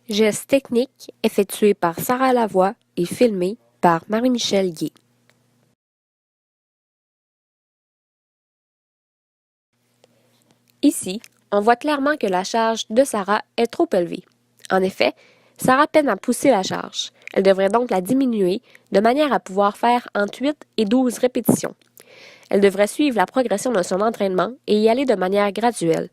Geste technique effectué par Sarah Lavoie et filmé par Marie-Michel Gué. Ici, on voit clairement que la charge de Sarah est trop élevée. En effet, Sarah peine à pousser la charge. Elle devrait donc la diminuer de manière à pouvoir faire entre 8 et 12 répétitions. Elle devrait suivre la progression de son entraînement et y aller de manière graduelle.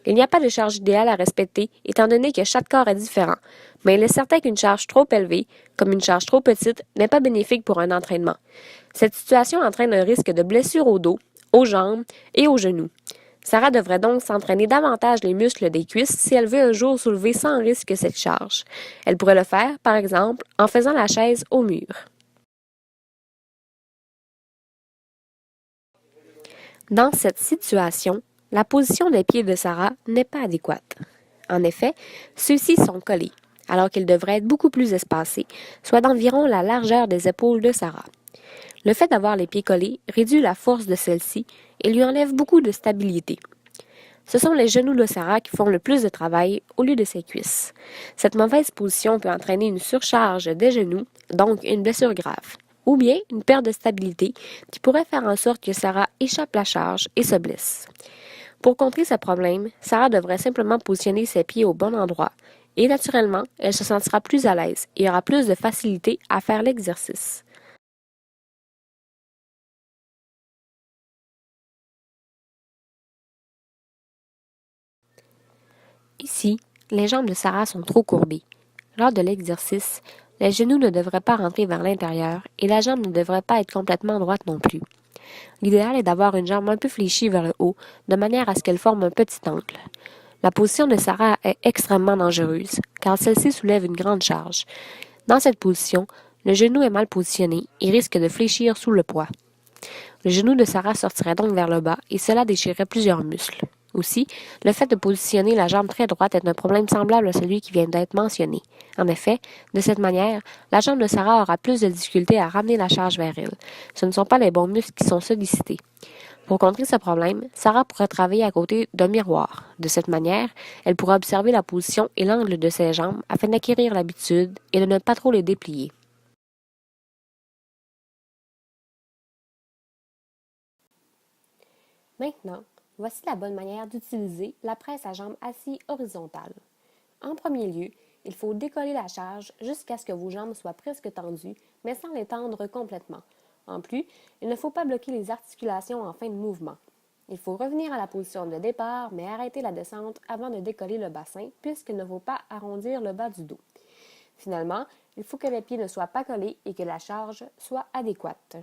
Il n'y a pas de charge idéale à respecter étant donné que chaque corps est différent, mais il est certain qu'une charge trop élevée, comme une charge trop petite, n'est pas bénéfique pour un entraînement. Cette situation entraîne un risque de blessure au dos, aux jambes et aux genoux. Sarah devrait donc s'entraîner davantage les muscles des cuisses si elle veut un jour soulever sans risque cette charge. Elle pourrait le faire, par exemple, en faisant la chaise au mur. Dans cette situation, la position des pieds de Sarah n'est pas adéquate. En effet, ceux-ci sont collés, alors qu'ils devraient être beaucoup plus espacés, soit d'environ la largeur des épaules de Sarah. Le fait d'avoir les pieds collés réduit la force de celle-ci et lui enlève beaucoup de stabilité. Ce sont les genoux de Sarah qui font le plus de travail au lieu de ses cuisses. Cette mauvaise position peut entraîner une surcharge des genoux, donc une blessure grave, ou bien une perte de stabilité qui pourrait faire en sorte que Sarah échappe la charge et se blesse. Pour contrer ce problème, Sarah devrait simplement positionner ses pieds au bon endroit et naturellement, elle se sentira plus à l'aise et aura plus de facilité à faire l'exercice. Ici, les jambes de Sarah sont trop courbées. Lors de l'exercice, les genoux ne devraient pas rentrer vers l'intérieur et la jambe ne devrait pas être complètement droite non plus. L'idéal est d'avoir une jambe un peu fléchie vers le haut, de manière à ce qu'elle forme un petit angle. La position de Sarah est extrêmement dangereuse, car celle-ci soulève une grande charge. Dans cette position, le genou est mal positionné et risque de fléchir sous le poids. Le genou de Sarah sortirait donc vers le bas et cela déchirerait plusieurs muscles. Aussi, le fait de positionner la jambe très droite est un problème semblable à celui qui vient d'être mentionné. En effet, de cette manière, la jambe de Sarah aura plus de difficultés à ramener la charge vers elle. Ce ne sont pas les bons muscles qui sont sollicités. Pour contrer ce problème, Sarah pourrait travailler à côté d'un miroir. De cette manière, elle pourra observer la position et l'angle de ses jambes afin d'acquérir l'habitude et de ne pas trop les déplier. Maintenant, voici la bonne manière d'utiliser la presse à jambes assis horizontale. En premier lieu, il faut décoller la charge jusqu'à ce que vos jambes soient presque tendues, mais sans les tendre complètement. En plus, il ne faut pas bloquer les articulations en fin de mouvement. Il faut revenir à la position de départ, mais arrêter la descente avant de décoller le bassin, puisqu'il ne faut pas arrondir le bas du dos. Finalement, il faut que les pieds ne soient pas collés et que la charge soit adéquate.